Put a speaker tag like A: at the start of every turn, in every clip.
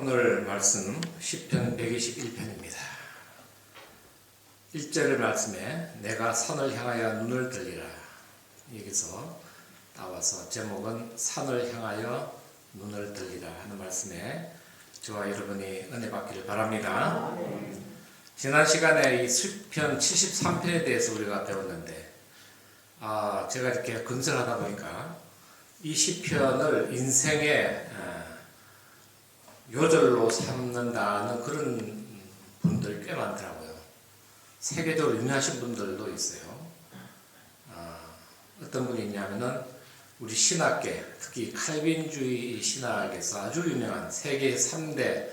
A: 오늘 말씀 시편 121편입니다. 1절 말씀에 내가 산을 향하여 눈을 들리라. 여기서 나와서 제목은 산을 향하여 눈을 들리라 하는 말씀에 저와 여러분이 은혜 받기를 바랍니다. 지난 시간에 이 시편 73편에 대해서 우리가 배웠는데 제가 이렇게 건설하다 보니까 이 시편을 인생의 요절로 삼는다는 그런 분들 꽤 많더라고요. 세계적으로 유명하신 분들도 있어요. 어떤 분이 있냐면은 우리 신학계, 특히 칼빈주의 신학에서 아주 유명한 세계 3대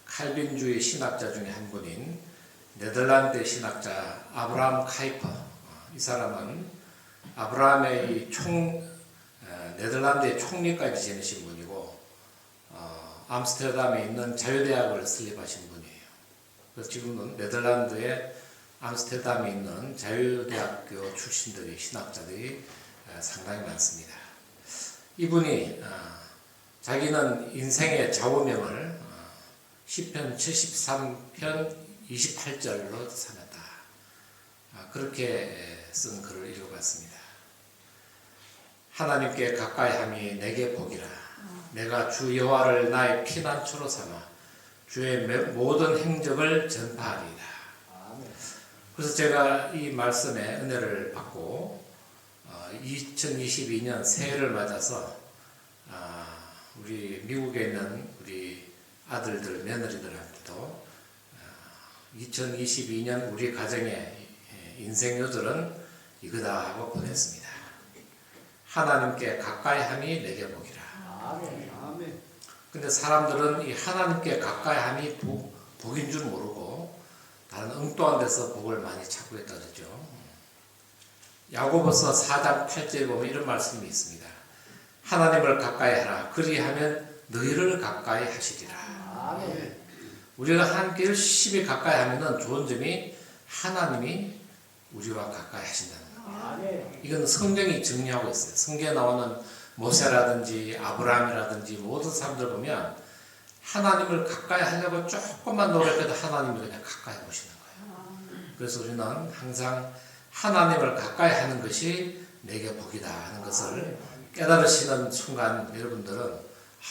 A: 칼빈주의 신학자 중에 한 분인 네덜란드 신학자 아브라함 카이퍼. 이 사람은 아브라함의 네덜란드의 총리까지 지내신 분이고 암스테르담에 있는 자유대학을 설립하신 분이에요. 그래서 지금은 네덜란드의 암스테르담에 있는 자유대학교 출신들이 신학자들이 상당히 많습니다. 이분이 자기는 인생의 좌우명을 시편 73편 28절로 삼았다. 그렇게 쓴 글을 읽어봤습니다. 하나님께 가까이함이 내게 복이라. 내가 주 여호와를 나의 피난처로 삼아 주의 모든 행적을 전파하리이다. 그래서 제가 이 말씀에 은혜를 받고 2022년 새해를 맞아서 우리 미국에 있는 우리 아들들, 며느리들한테도 2022년 우리 가정의 인생 요절은 이거다 하고 보냈습니다. 하나님께 가까이함이 내게 복이라. 근데 사람들은 이 하나님께 가까이함이 복인 줄 모르고 다른 엉뚱한 데서 복을 많이 찾고 있다 그러죠. 야고보서 4장 8절에 보면 이런 말씀이 있습니다. 하나님을 가까이 하라. 그리하면 너희를 가까이 하시리라. 우리가 하나님께 열심히 가까이 하면 좋은 점이 하나님이 우리와 가까이 하신다는 거예요. 이건 성경이 정리하고 있어요. 성경에 나오는 모세라든지 아브라함이라든지 모든 사람들 보면 하나님을 가까이 하려고 조금만 노력해도 하나님이 그냥 가까이 오시는 거예요. 그래서 우리는 항상 하나님을 가까이 하는 것이 내게 복이다 하는 것을 깨달으시는 순간 여러분들은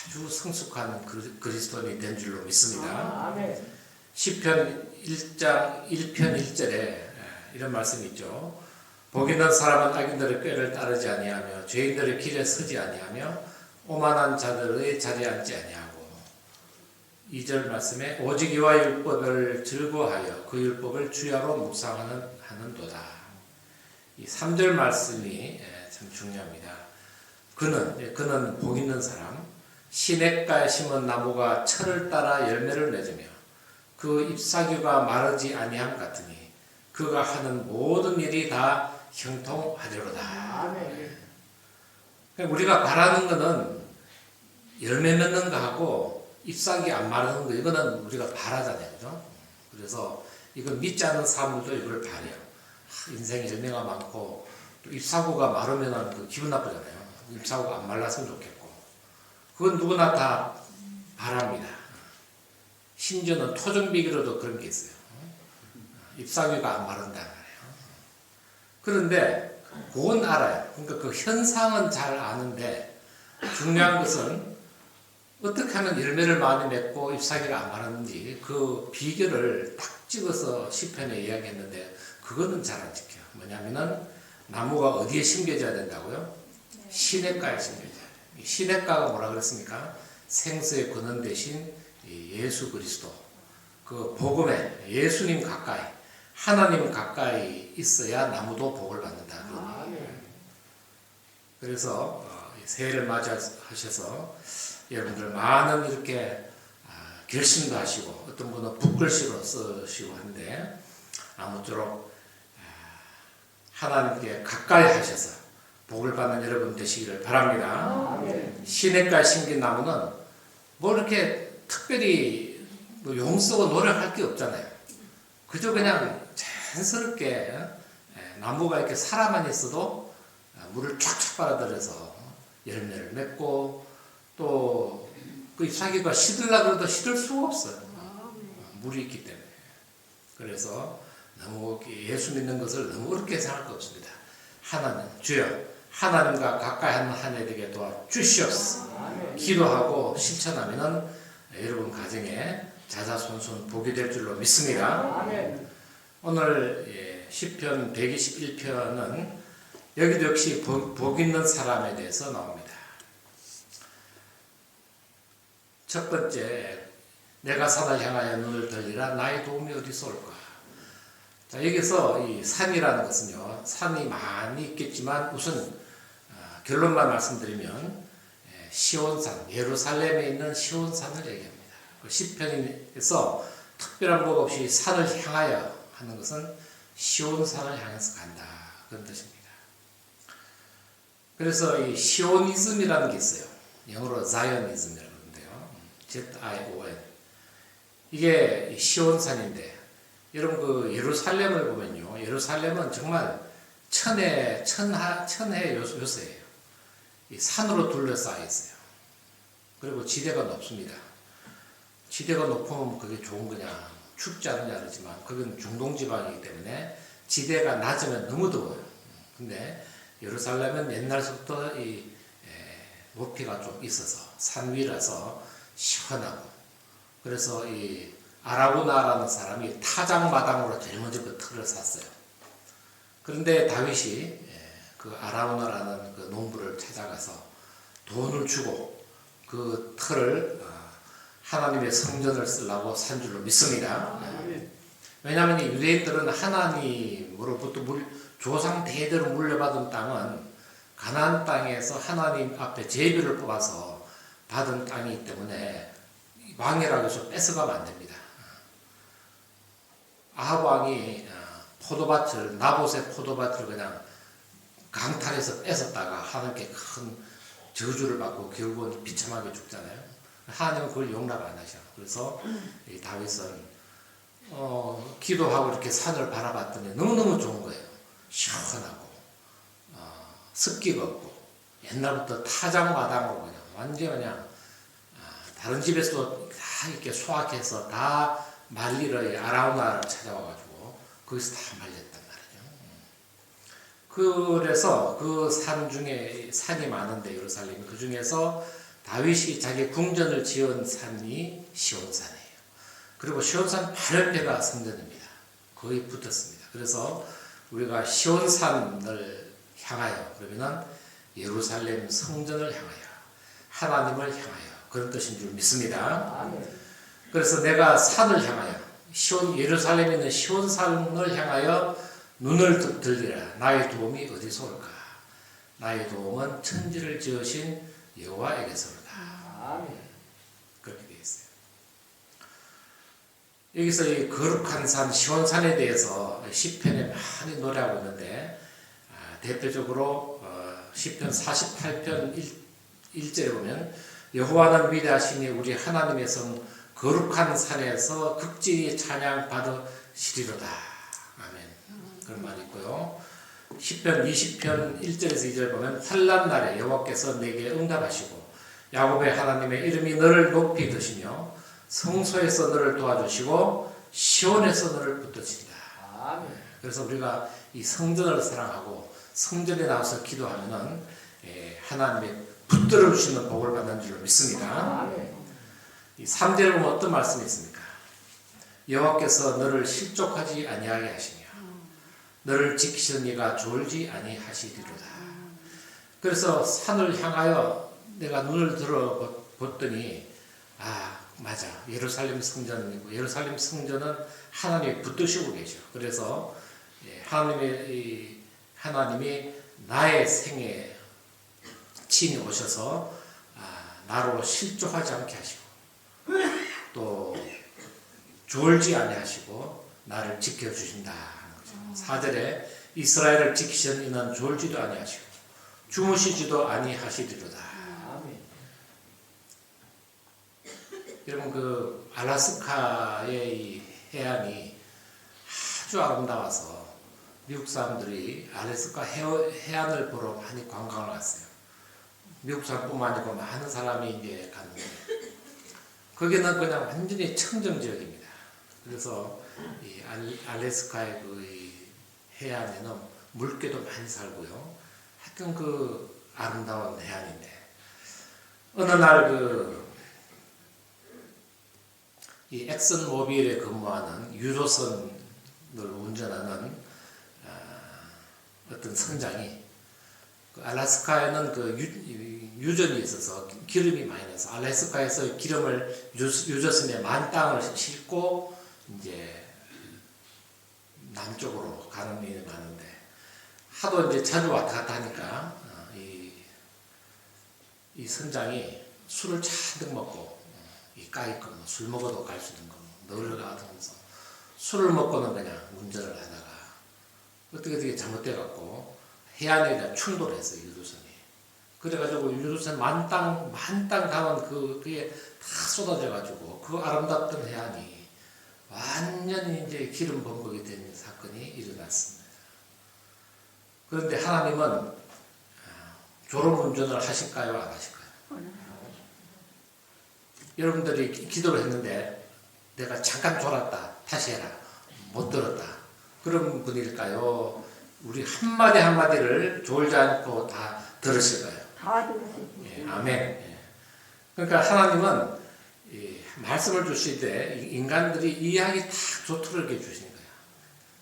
A: 아주 성숙한 그리스도인이 된 줄로 믿습니다. 시편 1장 1편 1절에 이런 말씀이 있죠. 복 있는 사람은 악인들의 꾀를 따르지 아니하며 죄인들의 길에 서지 아니하며 오만한 자들의 자리에 앉지 아니하고 2절 말씀에 오직 이와 율법을 즐거워하여 그 율법을 주야로 묵상하는도다. 이 3절 말씀이 참 중요합니다. 그는 복 있는 사람, 시냇가에 심은 나무가 철을 따라 열매를 맺으며 그 잎사귀가 마르지 아니함 같으니 그가 하는 모든 일이 다 형통하리로다. 우리가 바라는 것은 열매 맺는 거하고 잎사귀 안 마르는 거 이거는 우리가 바라잖아요. 그죠? 그래서 이걸 믿지 않는 사람들도 이걸 바래요. 인생에 열매가 많고 또 잎사귀가 마르면 기분 나쁘잖아요. 잎사귀가 안 말랐으면 좋겠고 그건 누구나 다 바랍니다. 심지어는 토종비기로도 그런 게 있어요. 잎사귀가 안 마른다. 그런데 그건 알아요. 그러니까 그 현상은 잘 아는데 중요한 것은 어떻게 하면 열매를 많이 맺고 잎사귀가 안 마르는지 그 비결을 딱 찍어서 시편에 이야기했는데 그거는 잘 안 지켜요. 뭐냐면은 나무가 어디에 심겨져야 된다고요? 시냇가에 심겨져야 돼요. 시냇가가 뭐라 그랬습니까? 생수의 근원 대신 예수 그리스도 그 복음에 예수님 가까이 하나님 가까이 있어야 나무도 복을 받는다. 그래서 새해를 맞이하셔서 여러분들 많은 이렇게 결심도 하시고 어떤 분은 붓글씨로 쓰시고 하는데 아무쪼록 하나님께 가까이 하셔서 복을 받는 여러분 되시기를 바랍니다. 시냇가에 심긴 나무는 뭐 이렇게 특별히 용 쓰고 노력할 게 없잖아요. 그저 그냥 자연스럽게 나무가 이렇게 살아만 있어도 물을 쫙쫙 빨아들여서 열매를 맺고 또 그 잎사귀가 시들라 그래도 시들 수가 없어요. 물이 있기 때문에. 그래서 너무 예수 믿는 것을 너무 어렵게 생각할 거 없습니다. 하나님, 주여 하나님과 가까이 하는 한 해 되게 도와주시옵소서. 기도하고 실천하면은 여러분 가정에 자자손손 복이 될 줄로 믿습니다. 오늘 시편 121편은 여기도 역시 복 있는 사람에 대해서 나옵니다. 첫 번째, 내가 산을 향하여 눈을 들리라 나의 도움이 어디서 올까? 자, 여기서 이 산이라는 것은요, 산이 많이 있겠지만 우선 결론만 말씀드리면 시온산, 예루살렘에 있는 시온산을 얘기합니다. 그 시편에서 특별한 법 없이 산을 향하여 하는 것은 시온산을 향해서 간다, 그런 뜻입니다. 그래서 이 시오니즘이라는 게 있어요. 영어로 자이언이즘이라고 하는데요. Z-I-O-N. 이게 시온산인데, 여러분 그 예루살렘을 보면요, 예루살렘은 정말 천혜 요새예요. 이 산으로 둘러싸여 있어요. 그리고 지대가 높습니다. 지대가 높으면 그게 좋은 거냐, 춥지 않느냐 그러지만 그건 중동지방이기 때문에 지대가 낮으면 너무 더워요. 근데 예루살렘은 옛날부터 이 높이가 좀 있어서 산 위라서 시원하고, 그래서 이 아라우나라는 사람이 타작마당으로 제일 먼저 그 틀을 샀어요. 그런데 다윗이 그 아라우나라는 그 농부를 찾아가서 돈을 주고 그 틀을 하나님의 성전을 쓰려고 산 줄로 믿습니다. 왜냐하면 유대인들은 하나님으로부터 조상 대대로 물려받은 땅은 가나안 땅에서 하나님 앞에 제비를 뽑아서 받은 땅이기 때문에 왕이라고 해서 뺏어가면 안 됩니다. 아합 왕이 나봇의 포도밭을 그냥 강탈해서 뺏었다가 하나님께 큰 저주를 받고 결국은 비참하게 죽잖아요. 하나님은 그걸 용납 안 하셔. 그래서 이 다윗은 기도하고 이렇게 산을 바라봤더니 너무너무 좋은 거예요. 시원하고 습기가 없고 옛날부터 타작마당으로 그냥 완전 그냥 다른 집에서도 다 이렇게 수확해서 다 말리러 아라우나를 찾아와가지고 거기서 다 말렸단 말이죠. 그래서 그 산 중에 산이 많은데 예루살렘이 그 중에서 다윗이 자기 궁전을 지은 산이 시온산이에요. 그리고 시온산 바로 옆에가 성전입니다. 거의 붙었습니다. 그래서 우리가 시온산을 향하여, 그러면은 예루살렘 성전을 향하여, 하나님을 향하여, 그런 뜻인 줄 믿습니다. 그래서 내가 산을 향하여, 예루살렘에 있는 시온산을 향하여 눈을 들리라. 나의 도움이 어디서 올까? 나의 도움은 천지를 지으신 여호와에게서로다. 그렇게 되어 있어요. 여기서 이 거룩한 산 시온산에 대해서 시편에 많이 노래하고 있는데, 대표적으로 시편 48편 1절에 보면 여호와는 위대하시니 우리 하나님의 성 거룩한 산에서 극진히 찬양 받으시리로다. 아멘. 그런 말이 있고요. 시편 20편 1절에서 2절 보면 환난 날에 여호와께서 내게 응답하시고 야곱의 하나님의 이름이 너를 높이 드시며 성소에서 너를 도와주시고 시온에서 너를 붙드신다. 그래서 우리가 이 성전을 사랑하고 성전에 나와서 기도하면은 하나님의 붙들어 주시는 복을 받는 줄로 믿습니다. 이 3절에 보면 어떤 말씀이 있습니까? 여호와께서 너를 실족하지 아니하게 하시며 너를 지키시는 이가 졸지 아니하시리로다. 그래서 산을 향하여 내가 눈을 들어 봤더니 맞아, 예루살렘 성전이고 예루살렘 성전은 하나님이 붙드시고 계셔. 그래서 하나님이 나의 생에 친히 오셔서 나로 실족하지 않게 하시고 또 졸지 아니하시고 나를 지켜주신다 하는 거죠. 4절에 이스라엘을 지키시는 이는 졸지도 아니하시고 주무시지도 아니하시리로다. 여러분 그 알라스카의 이 해안이 아주 아름다워서 미국 사람들이 알래스카 해안을 보러 많이 관광을 왔어요. 미국 사람뿐만 아니고 많은 사람이 이제 갔는데 거기는 그냥 완전히 청정 지역입니다. 그래서 이 알래스카의 그 해안에는 물개도 많이 살고요. 하여튼 그 아름다운 해안인데 어느 날 이 엑슨 모빌에 근무하는 유조선을 운전하는 어떤 선장이 그 알래스카에는 그 유전이 있어서 기름이 많이 나서 알래스카에서 기름을 유조선에 만 땅을 싣고 이제 남쪽으로 가는 일이 많은데 하도 이제 자주 왔다 갔다 하니까 이 선장이 술을 잔뜩 먹고 이 까이거 술 먹어도 갈 수 있는 거 널러 가면서 술을 먹고는 그냥 운전을 하다가 어떻게 잘못돼 갖고 해안에 충돌했어요. 유조선이. 그래가지고 유조선 만땅 가면 그게 다 쏟아져 가지고 그 아름답던 해안이 완전히 이제 기름 범벅이 된 사건이 일어났습니다. 그런데 하나님은 졸음 운전을 하실까요, 안 하실까요? 여러분들이 기도를 했는데 내가 잠깐 졸았다, 다시 해라, 못 들었다. 그런 분일까요? 우리 한마디 한마디를 졸지 않고 다 들으실까요?
B: 다 들으시죠.
A: 예, 아멘. 예. 그러니까 하나님은 말씀을 주실 때 인간들이 이해하기 딱 좋도록 이렇게 주시는 거예요.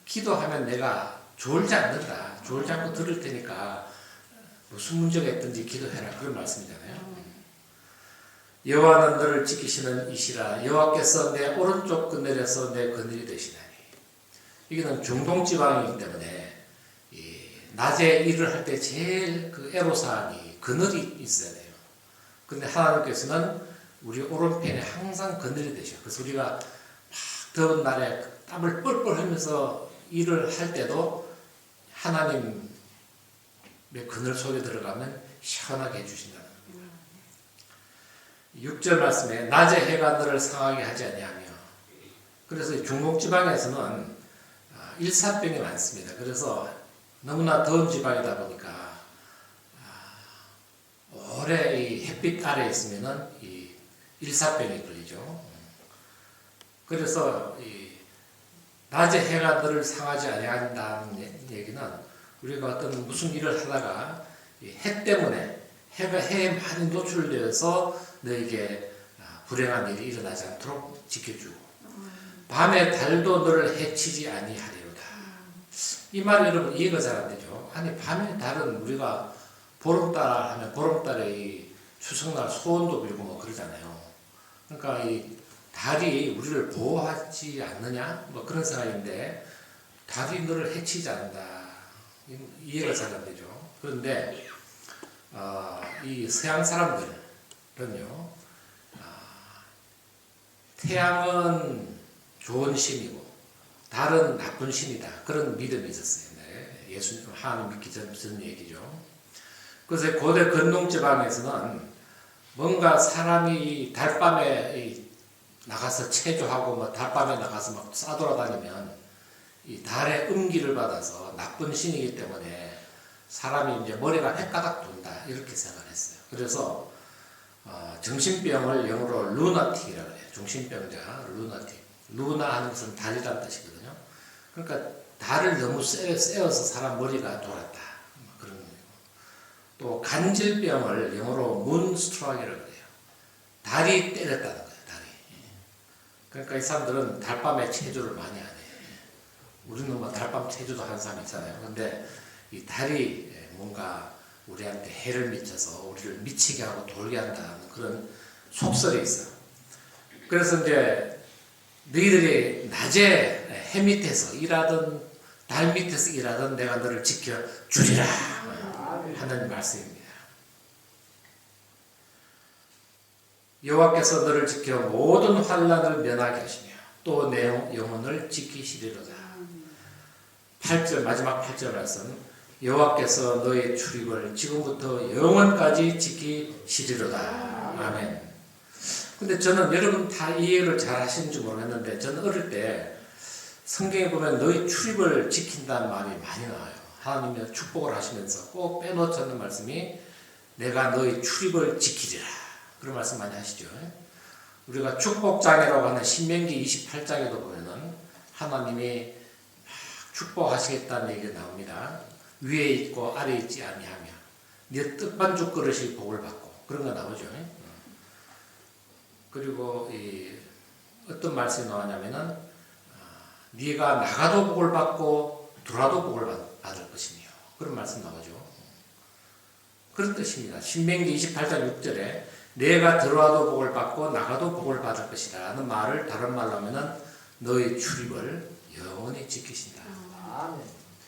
A: 기도하면 내가 졸지 않는다. 졸지 않고 들을 테니까 무슨 문제가 있든지 기도해라. 그런 말씀이잖아요. 여호와는 너를 지키시는 이시라. 여호와께서 내 오른쪽 그늘에서 내 그늘이 되시나니. 여기는 중동 지방이기 때문에 낮에 일을 할 때 제일 그 애로사항이 그늘이 있어야 돼요. 근데 하나님께서는 우리 오른편에 항상 그늘이 되셔. 그래서 우리가 막 더운 날에 땀을 뻘뻘 흘면서 일을 할 때도 하나님의 그늘 속에 들어가면 시원하게 해주신다는 겁니다. 6절 말씀에 낮에 해가 너를 상하게 하지 아니하며. 그래서 중동 지방에서는 일사병이 많습니다. 그래서 너무나 더운 지방이다 보니까 오래 이 햇빛 아래에 있으면은 이 일사병이 걸리죠. 그래서 낮에 해가 너를 상하지 아니한다는 얘기는 우리가 어떤 무슨 일을 하다가 해 때문에 해에 많이 노출되어서 너에게 불행한 일이 일어나지 않도록 지켜주고 밤에 달도 너를 해치지 아니하리로다. 이 말이 여러분 이해가 잘 안 되죠. 아니 밤에 달은 우리가 보름달 하면 보름달에 이 추석날 소원도 빌고 뭐 그러잖아요. 그러니까 이 달이 우리를 보호하지 않느냐 뭐 그런 생각인데 달이 너를 해치지 않는다. 이해가 잘 안 되죠. 그런데 이 서양 사람들은요 태양은 좋은 신이고 달은 나쁜 신이다. 그런 믿음이 있었어요. 네. 예수님 하나님 믿기 전 얘기죠. 그래서 고대 근동지방에서는 뭔가 사람이 달밤에 나가서 체조하고 뭐 달밤에 나가서 막 싸돌아다니면 이 달의 음기를 받아서 나쁜 신이기 때문에 사람이 이제 머리가 헷가닥 돈다 이렇게 생각했어요. 그래서 정신병을 영어로 루나틱이라고 해요. 정신병자 루나틱. 루나 하는 것은 달이라는 뜻이거든요. 그러니까 달을 너무 쐬어서 사람 머리가 돌았다. 그런 거예요. 또 간질병을 영어로 문스트럭이라고 해요. 달이 때렸다는 거예요. 달이. 그러니까 이 사람들은 달밤에 체조를 많이 하네. 우리는 뭐 달밤 체조도 하는 사람 있잖아요. 그런데 이 달이 뭔가 우리한테 해를 미쳐서 우리를 미치게 하고 돌게 한다는 그런 속설이 있어요. 그래서 이제 너희들이 낮에 해 밑에서 일하든 달 밑에서 일하든 내가 너를 지켜주리라 하는 말씀입니다. 여호와께서 너를 지켜 모든 환난을 면하게 하시며 또 내 영혼을 지키시리로다. 8절 마지막 8절 말씀 여호와께서 너의 출입을 지금부터 영원까지 지키시리로다. 아멘. 근데 저는 여러분 다 이해를 잘 하시는지 모르겠는데 저는 어릴 때 성경에 보면 너희 출입을 지킨다는 말이 많이 나와요. 하나님이 축복을 하시면서 꼭 빼놓지 않는 말씀이 내가 너희 출입을 지키리라. 그런 말씀 많이 하시죠. 우리가 축복장애라고 하는 신명기 28장에도 보면은 하나님이 축복하시겠다는 얘기가 나옵니다. 위에 있고 아래에 있지 아니하며 네 뜻반죽 그릇이 복을 받고 그런 거 나오죠. 그리고 어떤 말씀이 나오냐면은 네가 나가도 복을 받고 들어와도 복을 받을 것이며 그런 말씀 나오죠. 그런 뜻입니다. 신명기 28장 6절에 내가 들어와도 복을 받고 나가도 복을 받을 것이다 라는 말을 다른 말로 하면은 너의 출입을 영원히 지키신다.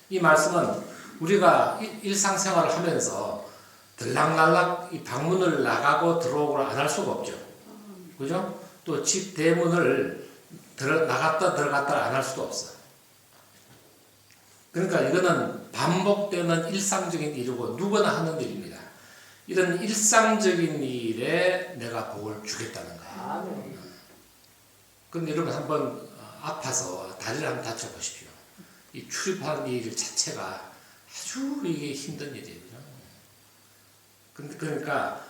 A: 이 말씀은 우리가 일상생활을 하면서 들락날락 이 방문을 나가고 들어오고 안 할 수가 없죠. 그죠? 또 집 대문을 나갔다 들어갔다 안 할 수도 없어. 그러니까 이거는 반복되는 일상적인 일이고 누구나 하는 일입니다. 이런 일상적인 일에 내가 복을 주겠다는 거예요. 그럼 여러분 한번 아파서 다리를 한번 다쳐보십시오. 이 출입하는 일 자체가 아주 이게 힘든 일이에요. 그러니까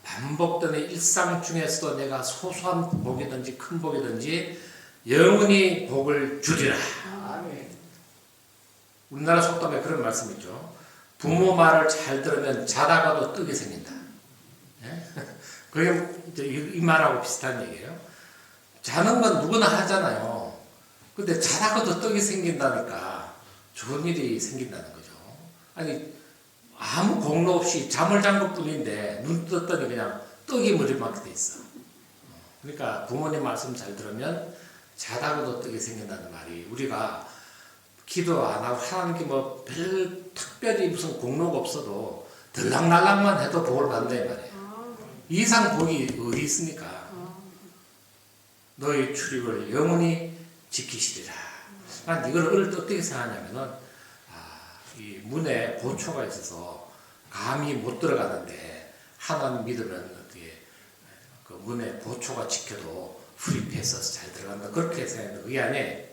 A: 반복되는 일상 중에서도 내가 소소한 복이든지 큰 복이든지 영원히 복을 주리라. 우리나라 속담에 그런 말씀이 있죠. 부모 말을 잘 들으면 자다가도 떡이 생긴다. 그게 이 말하고 비슷한 얘기예요. 자는 건 누구나 하잖아요. 근데 자다가도 떡이 생긴다니까 좋은 일이 생긴다는 거죠. 아니 아무 공로 없이 잠을 잔 것 뿐인데 눈 떴더니 그냥 떡이 머리맡에 돼 있어. 그러니까 부모님 말씀 잘 들으면 자다가도 떡이 생긴다는 말이 우리가 기도 안 하고 하나님께 뭐 별 특별히 무슨 공로가 없어도 들락날락만 해도 복을 받는다 말이에요. 이 이상 복이 어디 있습니까? 너의 출입을 영원히 지키시리라. 난 이걸 어떻게 생각하냐면은 이 문에 고초가 있어서 감히 못 들어가는데 하나님 믿으면 어떻게 그 문에 고초가 지켜도 후립해서 잘 들어간다 그렇게 생각해요. 그게 아니에요.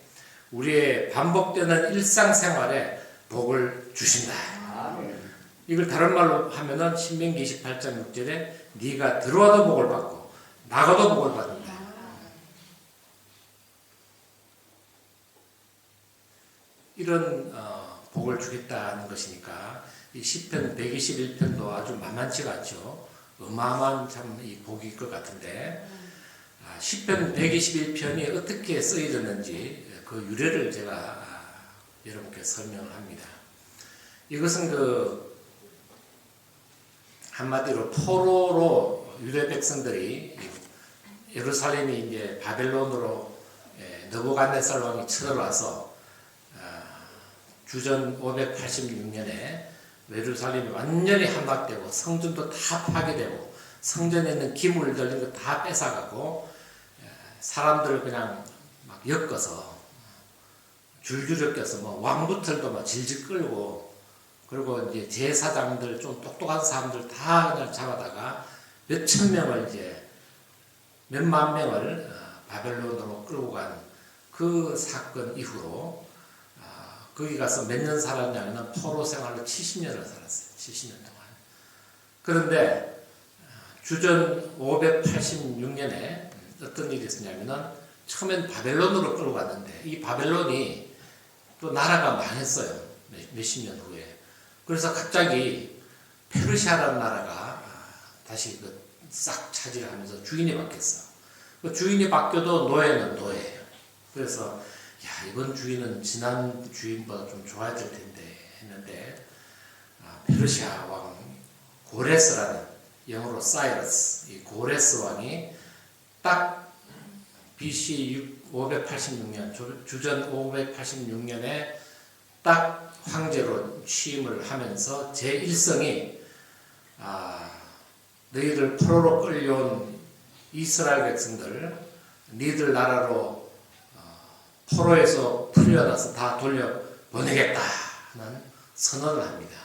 A: 우리의 반복되는 일상생활에 복을 주신다. 이걸 다른 말로 하면은 신명기 28장 6절에 네가 들어와도 복을 받고 나가도 복을 받는다. 이런 복을 주겠다는 것이니까 이 시편 121편도 아주 만만치가 않죠. 어마어마한 참 이 복일 것 같은데 시편 121편이 어떻게 쓰여졌는지 그 유래를 제가 여러분께 설명을 합니다. 이것은 그 한마디로 포로로 유대 백성들이 예루살렘이 이제 바벨론으로 느부갓네살 왕이 쳐들어와서 주전 586년에 예루살렘이 완전히 함락되고 성전도 다 파괴되고 성전에 있는 기물들 이런 거 다 뺏어가고 사람들을 그냥 막 엮어서 줄줄 엮여서 뭐 왕부들도 막 질질 끌고 그리고 이제 제사장들 좀 똑똑한 사람들 다 그냥 잡아다가 몇천 명을 이제 몇만 명을 바벨론으로 끌고 간 그 사건 이후로 거기 가서 몇 년 살았냐면 포로 생활을 70년을 살았어요. 70년 동안. 그런데 주전 586년에 어떤 일이 있었냐면은 처음엔 바벨론으로 끌고 갔는데 이 바벨론이 또 나라가 망했어요. 몇십 년 후에. 그래서 갑자기 페르시아라는 나라가 다시 싹 차지를 하면서 주인이 바뀌었어. 그 주인이 바뀌어도 노예는 노예예요. 그래서 야, 이번 주인은 지난 주인보다 좀 좋아야 될 텐데 했는데 페르시아 왕 고레스라는 영어로 사이러스 이 고레스 왕이 딱 BC 586년 주전 586년에 딱 황제로 취임을 하면서 제1성이 너희들 포로로 끌려온 이스라엘 백성들 너희들 나라로 포로에서 풀려나서 다 돌려보내겠다 하는 선언을 합니다.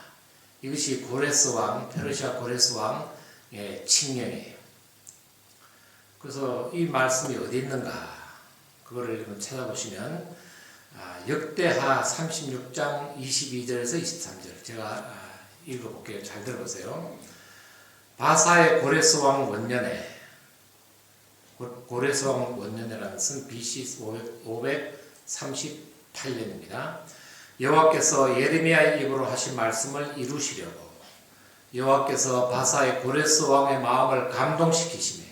A: 이것이 고레스 왕, 페르시아 고레스 왕의 칙령이에요. 그래서 이 말씀이 어디 있는가 그거를 찾아보시면 역대하 36장 22절에서 23절 제가 읽어볼게요. 잘 들어보세요. 바사의 고레스 왕 원년에 고레스 왕 원년이라는 것은 BC 538년입니다. 여호와께서 예레미야의 입으로 하신 말씀을 이루시려고 여호와께서 바사의 고레스 왕의 마음을 감동시키시며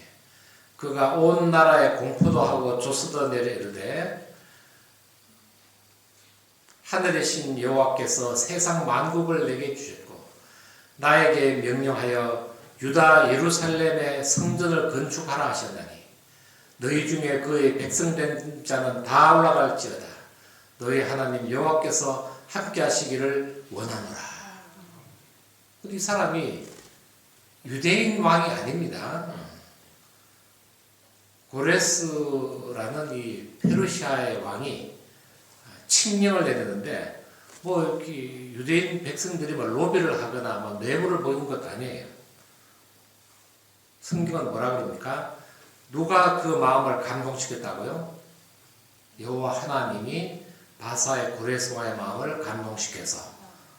A: 그가 온 나라에 공포도 하고 조서도 내려 이르되 하늘의 신 여호와께서 세상 만국을 내게 주셨고 나에게 명령하여 유다 예루살렘의 성전을 건축하라 하셨나니 너희 중에 그의 백성된 자는 다 올라갈지어다. 너희 하나님 여호와께서 함께 하시기를 원하노라. 이 사람이 유대인 왕이 아닙니다. 고레스라는 이 페르시아의 왕이 칙령을 내리는데 뭐 이렇게 유대인 백성들이 뭐 로비를 하거나 뭐 뇌물을 보이는 것도 아니에요. 성경은 뭐라 그럽니까? 누가 그 마음을 감동시켰다고요? 여호와 하나님이 바사의 고레스 왕의 마음을 감동시켜서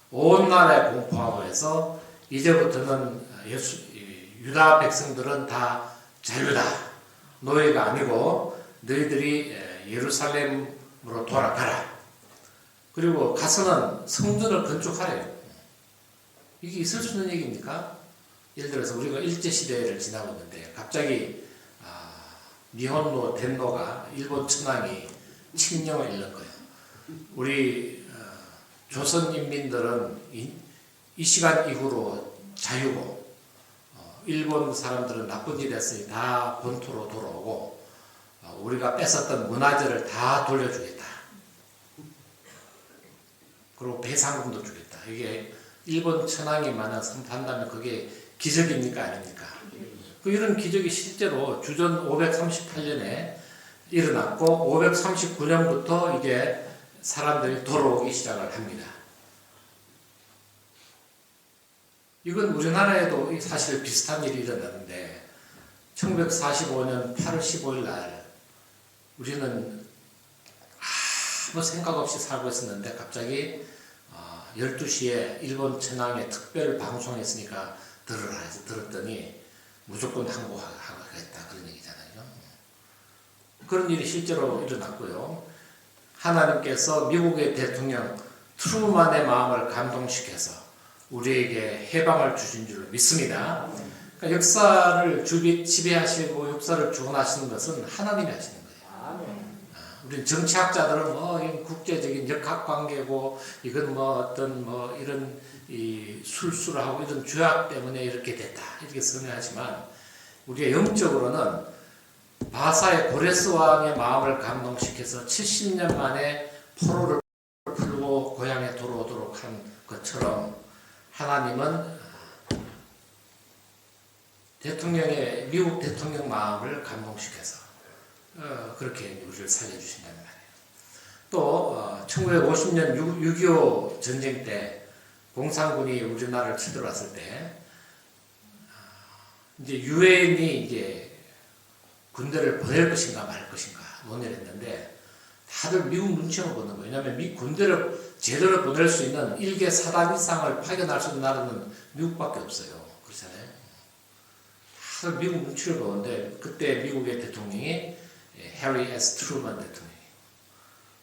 A: 온 나라에 공포하고 해서 이제부터는 유다 백성들은 다 자유다. 노예가 아니고 너희들이 예루살렘으로 돌아가라. 그리고 가서는 성전을 건축하래요. 이게 있을 수 있는 얘기입니까? 예를 들어서 우리가 일제시대를 지나고 있는데 갑자기 니혼노 덴노가 일본 천황이 칙령을 읽는 거예요. 우리 조선 인민들은 이 시간 이후로 자유고 일본 사람들은 나쁜 일 했으니 다 본토로 돌아오고 우리가 뺏었던 문화재를 다 돌려주겠다. 그리고 배상금도 주겠다. 이게 일본 천황이 선포한다면 그게 기적입니까 아닙니까? 이런 기적이 실제로 주전 538년에 일어났고 539년부터 이게 사람들이 돌아오기 시작을 합니다. 이건 우리나라에도 사실 비슷한 일이 일어났는데 1945년 8월 15일 날 우리는 아무 생각 없이 살고 있었는데 갑자기 12시에 일본 천황의 특별 방송했으니까 들으라 해서 들었더니 무조건 항복하겠다 그런 얘기잖아요. 그런 일이 실제로 일어났고요. 하나님께서 미국의 대통령 트루만의 마음을 감동시켜서 우리에게 해방을 주신 줄로 믿습니다. 그러니까 역사를 지배하시고 역사를 주관하시는 것은 하나님이 하시는 거예요. 우리 정치학자들은 이건 국제적인 역학관계고 이건 어떤 이런 이 술수를 하고 이런 죄악 때문에 이렇게 됐다 이렇게 설명하지만 우리가 영적으로는 바사의 고레스 왕의 마음을 감동시켜서 70년 만에 포로를 풀고 고향에 돌아오도록 한 것처럼 하나님은 미국 대통령 마음을 감동시켜서 그렇게 우리를 살려주신다는 말이에요. 또 1950년 6.25 전쟁 때 공산군이 우리나라를 쳐들어왔을 때 이제 유엔이 이제 군대를 보낼 것인가 말 것인가 논의를 했는데 다들 미국 눈치만 보는 거예요. 왜냐하면 군대를 제대로 보낼 수 있는 1개 사단 이상을 파견할 수 있는 나라는 미국밖에 없어요. 그렇잖아요. 다들 미국 눈치를 보는데 그때 미국의 대통령이 해리 S. 트루먼 대통령이에요.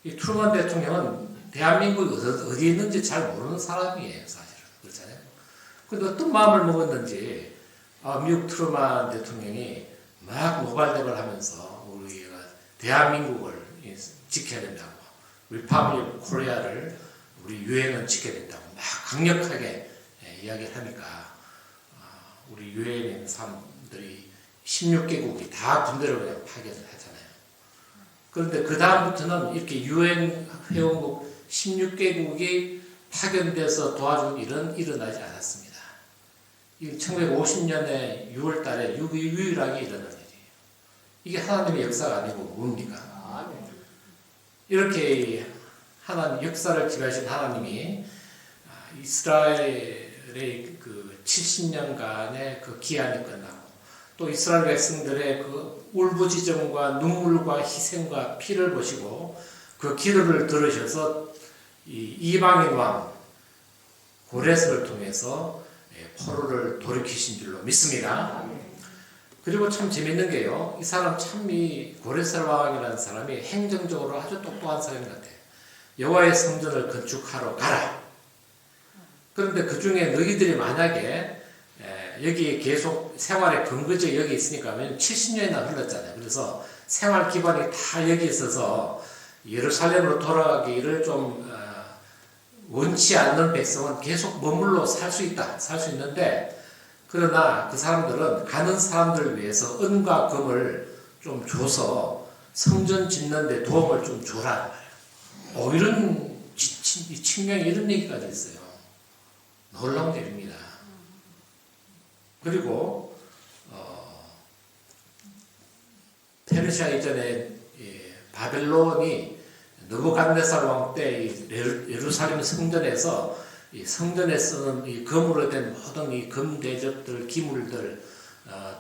A: 이 트루먼 대통령은 대한민국이 어디 있는지 잘 모르는 사람이에요. 사실은. 그렇잖아요. 근데 어떤 마음을 먹었는지 미국 트루먼 대통령이 막 노발대발 하면서 우리가 대한민국을 지켜야 된다고 리퍼블릭 코리아를 우리 유엔은 지켜야 된다고 막 강력하게 이야기를 하니까 우리 유엔에 있는 사람들이 16개국이 다 군대를 그냥 파견을 하잖아요. 그런데 그 다음부터는 이렇게 유엔 회원국 16개국이 파견돼서 도와준 일은 일어나지 않았습니다. 1950년에 6월 달에 유일하게 일어난 일이에요. 이게 하나님의 역사가 아니고 뭡니까? 이렇게 하나님 역사를 지배하신 하나님이 이스라엘의 그 70년간의 그 기한이 끝나고 또 이스라엘 백성들의 그 울부짖음과 눈물과 희생과 피를 보시고 그 기도를 들으셔서 이방인 왕 고레스를 통해서 포로를 돌이키신 줄로 믿습니다. 그리고 참 재밌는 게요. 이 사람 참 이 고레스 왕이라는 사람이 행정적으로 아주 똑똑한 사람 같아요. 여호와의 성전을 건축하러 가라. 그런데 그 중에 너희들이 만약에 여기 계속 생활의 근거지 여기 있으니까 70년이나 흘렀잖아요. 그래서 생활 기반이 다 여기 있어서 예루살렘으로 돌아가기를 좀 원치 않는 백성은 계속 머물러 살 수 있다. 살 수 있는데 그러나 그 사람들은 가는 사람들을 위해서 은과 금을 좀 줘서 성전 짓는 데 도움을 좀 줘라. 이런 측면에 이런 얘기까지 있어요. 놀라운 일입니다. 그리고 페르시아 이전에 바벨론이 느부갓네살 왕 때 예루살렘 성전에서 이 성전에 쓰는 이 금으로 된 모든 이 금 대접들, 기물들,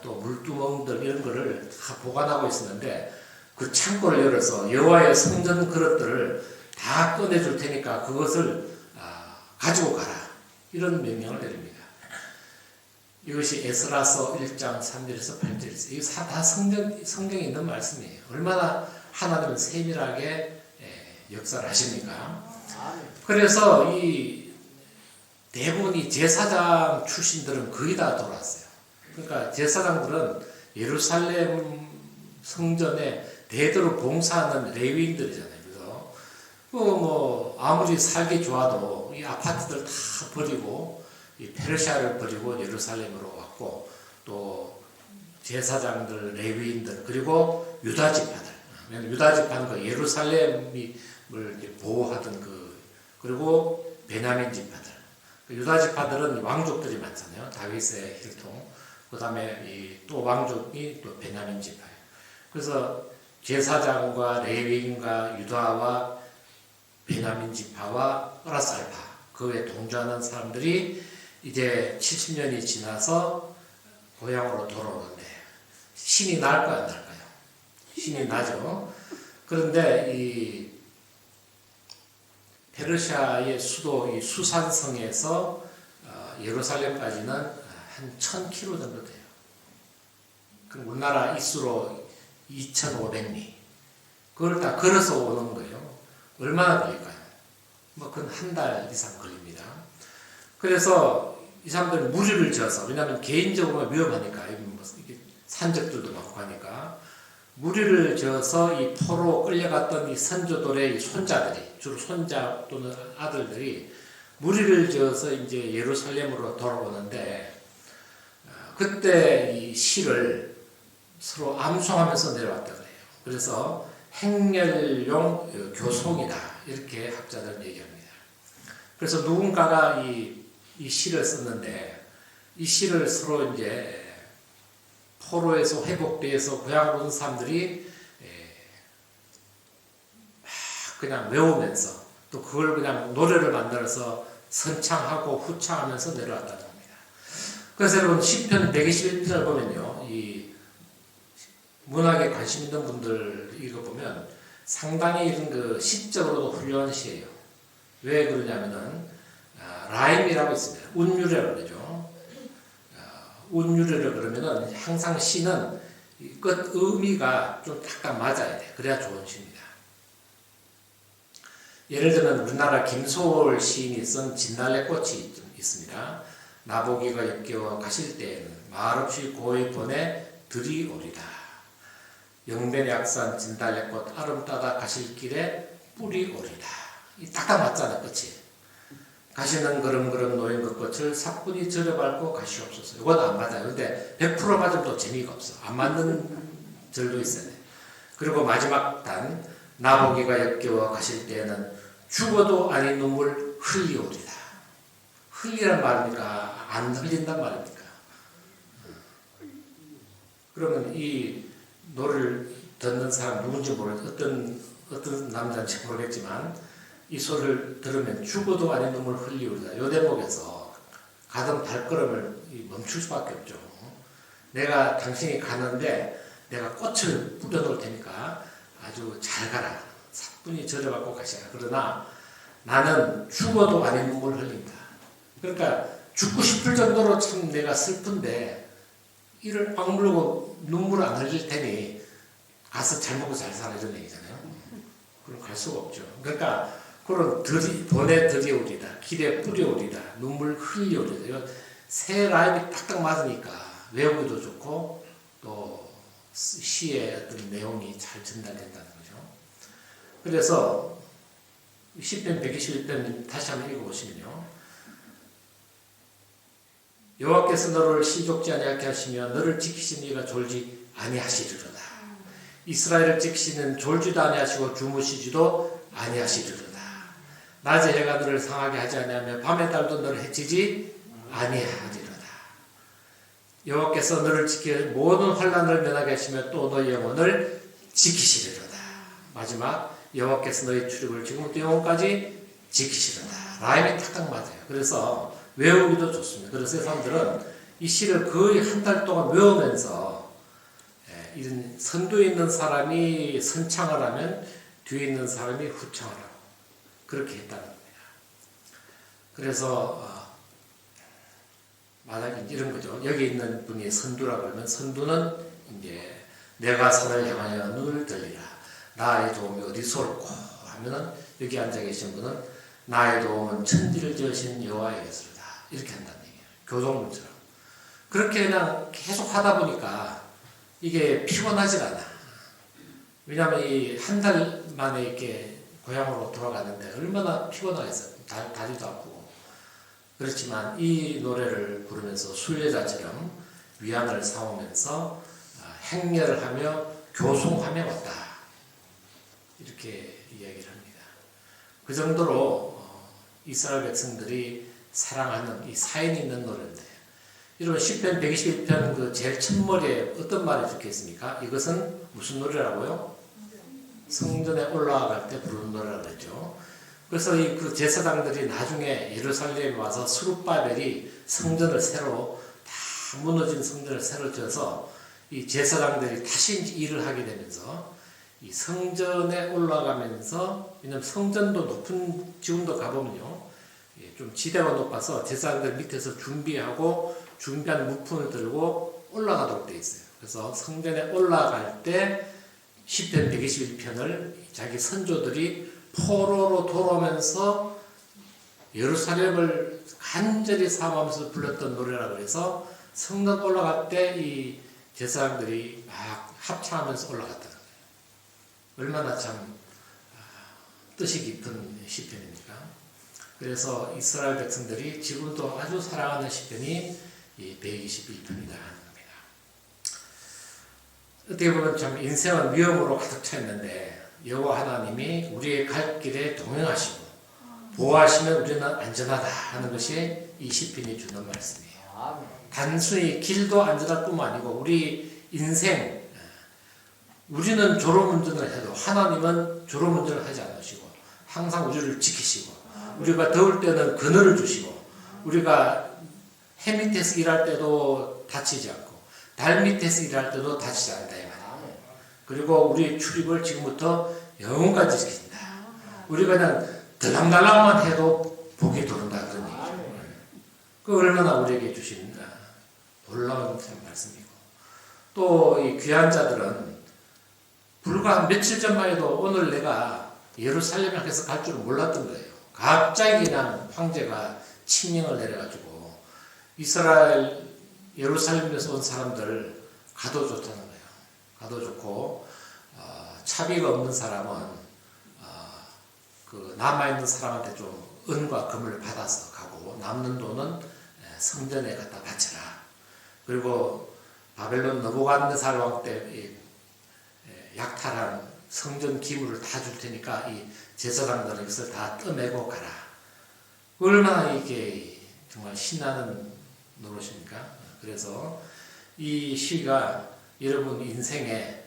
A: 또 물두멍들 이런 거를 다 보관하고 있었는데 그 창고를 열어서 여호와의 성전 그릇들을 다 꺼내줄 테니까 그것을 가지고 가라. 이런 명령을 내립니다. 이것이 에스라서 1장 3절에서 8절에서 이거 다 성경에 있는 말씀이에요. 얼마나 하나님은 세밀하게 역사를 하십니까? 그래서 이 대부분 이 제사장 출신들은 거의 다 돌아왔어요. 그러니까 제사장들은 예루살렘 성전에 대대로 봉사하는 레위인들이잖아요. 그래서 뭐 아무리 살기 좋아도 이 아파트들 다 버리고 이 페르시아를 버리고 예루살렘으로 왔고 또 제사장들, 레위인들 그리고 유다 지파들. 유다 지파는 그 예루살렘을 보호하던 그리고 베냐민 지파들. 유다 지파들은 왕족들이 많잖아요. 다윗의 혈통. 그 다음에 또 왕족이 또 베냐민 지파예요. 그래서 제사장과 레위인과 유다와 베냐민 지파와 오라살파 그 외에 동조하는 사람들이 이제 70년이 지나서 고향으로 돌아오는데 신이 날까요, 안 날까요? 신이 나죠. 그런데 이 페르시아의 수도 이 수산성에서 예루살렘까지는 한 1000km 정도 돼요. 그럼 우리나라 입수로 2500리. 그걸 다 걸어서 오는 거예요. 얼마나 걸릴까요? 뭐 그건 한 달 이상 걸립니다. 그래서 이 사람들은 무리를 지어서, 왜냐하면 개인적으로 위험하니까, 이게 산적들도 많고 하니까, 무리를 지어서 이 포로 끌려갔던 이 선조들의 손자들이, 주로 손자 또는 아들들이 무리를 지어서 이제 예루살렘으로 돌아오는데, 그때 이 시를 서로 암송하면서 내려왔다 그래요. 그래서 행렬용 교송이다. 이렇게 학자들은 얘기합니다. 그래서 누군가가 이 시를 썼는데, 이 시를 서로 이제 포로에서 회복돼서 고향으로 온 사람들이 그냥 외우면서 또 그걸 그냥 노래를 만들어서 선창하고 후창하면서 내려왔다고 합니다. 그래서 여러분 시편 121편을 보면요, 이 문학에 관심 있는 분들 읽어보면 상당히 이런 그 시적으로도 훌륭한 시예요. 왜 그러냐면은 라임이라고 있습니다. 운율이라고 그러죠. 운율이라고 그러면은 항상 시는 끝 의미가 좀 약간 맞아야 돼. 그래야 좋은 시입니다. 예를 들면 우리나라 김소월 시인이 쓴 진달래꽃이 있습니다. 나보기가 역겨워 가실 때에는 말없이 고이 보내 들이 오리다. 영변약산 진달래꽃 아름 따다 가실 길에 뿌리 오리다. 이 딱딱 맞잖아, 끝이. 가시는 그름그름 놓인 그 꽃을 사뿐히 절여밟고 가시옵소서. 이건 안 맞아요. 근데 100% 맞으면 또 재미가 없어. 안 맞는 절도 있어야 돼. 그리고 마지막 단, 나보기가 역겨워 가실 때에는 죽어도 아닌 눈물 흘리오리다. 흘리란 말입니까? 안 흘린단 말입니까? 그러면 이 노래를 듣는 사람 누군지 모르겠어요. 어떤 남자인지 모르겠지만 이 소리를 들으면 죽어도 아닌 눈물 흘리오리다. 이 대목에서 가던 발걸음을 멈출 수밖에 없죠. 내가 당신이 가는데 내가 꽃을 뿌려놓을 테니까 아주 잘 가라. 사뿐히 절여받고 가시라. 그러나 나는 죽어도 아닌 눈물 흘린다. 그러니까 죽고 싶을 정도로 참 내가 슬픈데 이를 악물고 눈물을 안 흘릴 테니 가서 잘 먹고 잘 살아 이런 얘기잖아요. 그럼 갈 수가 없죠. 그러니까 그런 돈에 들여오리다, 길에 뿌려오리다, 눈물 흘려오리다. 이건 새 라임이 딱딱 맞으니까 외우기도 좋고 또 시의 어떤 내용이 잘 전달된다는 거죠. 그래서 시편 121편 다시 한번 읽어보시면요. 여호와께서 너를 시족지 아니하게 하시며 너를 지키시는 이가 졸지 아니하시리로다. 이스라엘을 지키시는 졸지도 아니하시고 주무시지도 아니하시리로다. 낮에 해가 너를 상하게 하지 아니하며 밤의 달도 너를 해치지 아니하리로다. 여호와께서 너를 지켜 모든 환난을 면하게 하시며 또 너의 영혼을 지키시리로다. 마지막 여호와께서 너의 출입을 지금부터 영혼까지 지키시리로다. 라임이 딱딱 맞아요. 그래서 외우기도 좋습니다. 그래서 사람들은 이 시를 거의 한 달 동안 외우면서 이런 선두에 있는 사람이 선창을 하면 뒤에 있는 사람이 후창을 하고 그렇게 했다는 거예요. 그래서 만약에 이런 거죠. 여기 있는 분이 선두라고 하면 선두는 이제 내가 산을 향하여 눈을 들리라. 나의 도움이 어디서 올꼬 하면은 여기 앉아 계신 분은 나의 도움은 천지를 지으신 여호와에게서다. 이렇게 한다는 얘기예요. 교동문처럼. 그렇게 그냥 계속 하다 보니까 이게 피곤하질 않아. 왜냐하면 이 한 달 만에 이렇게 고향으로 돌아가는데 얼마나 피곤하겠어요. 다리도 아프고. 그렇지만 이 노래를 부르면서 순례자처럼 위안을 삼으면서 행렬을 하며 교송하며 왔다. 이렇게 이야기를 합니다. 그 정도로 이스라엘 백성들이 사랑하는 이 사연이 있는 노래인데, 여러분 시편 121편 그 제일 첫머리에 어떤 말이 적혀 있습니까? 이것은 무슨 노래라고요? 성전에 올라갈 때 부르는 노래라고 했죠. 그래서 이 그 제사장들이 나중에 예루살렘에 와서 스룹바벨이 성전을 새로 다 무너진 성전을 새로 지어서 이 제사장들이 다시 일을 하게 되면서 이 성전에 올라가면서, 왜냐면 성전도 높은 지금도 가보면요, 좀 지대가 높아서 제사장들 밑에서 준비한 무품을 들고 올라가도록 되어 있어요. 그래서 성전에 올라갈 때 시편 121편을 자기 선조들이 포로로 돌아오면서 예루살렘을 간절히 사모하면서 불렀던 노래라고 해서 성전 올라갈 때 이 제사장들이 막 합창하면서 올라갔다는 거예요. 얼마나 참 뜻이 깊은 시편입니까? 그래서 이스라엘 백성들이 지금도 아주 사랑하는 시편이 이 121편이다 하는 겁니다. 어떻게 보면 참 인생은 위험으로 가득 차 있는데 여호와 하나님이 우리의 갈 길에 동행하시고 보호하시면 우리는 안전하다 하는 것이 이 시편이 주는 말씀이에요. 단순히 길도 안전할 뿐만 아니고 우리 인생, 우리는 졸음운전을 해도 하나님은 졸음운전을 하지 않으시고 항상 우리를 지키시고, 우리가 더울 때는 그늘을 주시고, 우리가 해 밑에서 일할 때도 다치지 않고 달 밑에서 일할 때도 다치지 않는다 이 말이에요. 그리고 우리의 출입을 지금부터 영원까지 지킨다. 우리가 그냥 들락날락만 해도 복이 도른다 그런 얘기죠. 그 얼마나 우리에게 주신 놀라운 말씀이고, 또 이 귀한 자들은 불과 며칠 전만 해도 오늘 내가 예루살렘에 가서 갈 줄은 몰랐던 거예요. 갑자기 그냥 황제가 칙령을 내려가지고 이스라엘 예루살렘에서 온 사람들 가도 좋다는 거예요. 가도 좋고 차비가 없는 사람은 그 남아있는 사람한테 좀 은과 금을 받아서 가고 남는 돈은 성전에 갖다 바쳐라. 그리고 바벨론 느부갓네살 왕 때 약탈한 성전 기물을 다 줄 테니까 이 제사장들은 이것을 다 떠매고 가라. 얼마나 이게 정말 신나는 노릇입니까? 그래서 이 시가 여러분 인생에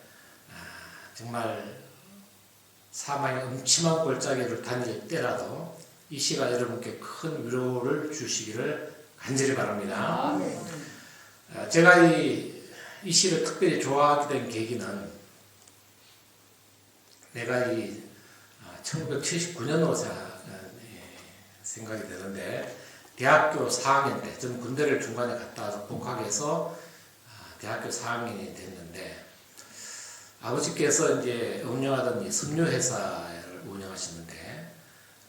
A: 정말 사망의 음침한 골짜기를 다닐 때라도 이 시가 여러분께 큰 위로를 주시기를 간절히 바랍니다. 제가 이 시를 특별히 좋아하게 된 계기는, 내가 이 1979년으로 생각이 되는데, 대학교 4학년 때, 좀 군대를 중간에 갔다 와서 복학해서 대학교 4학년이 됐는데 아버지께서 이제 운영하던 이 섬유회사를 운영하시는데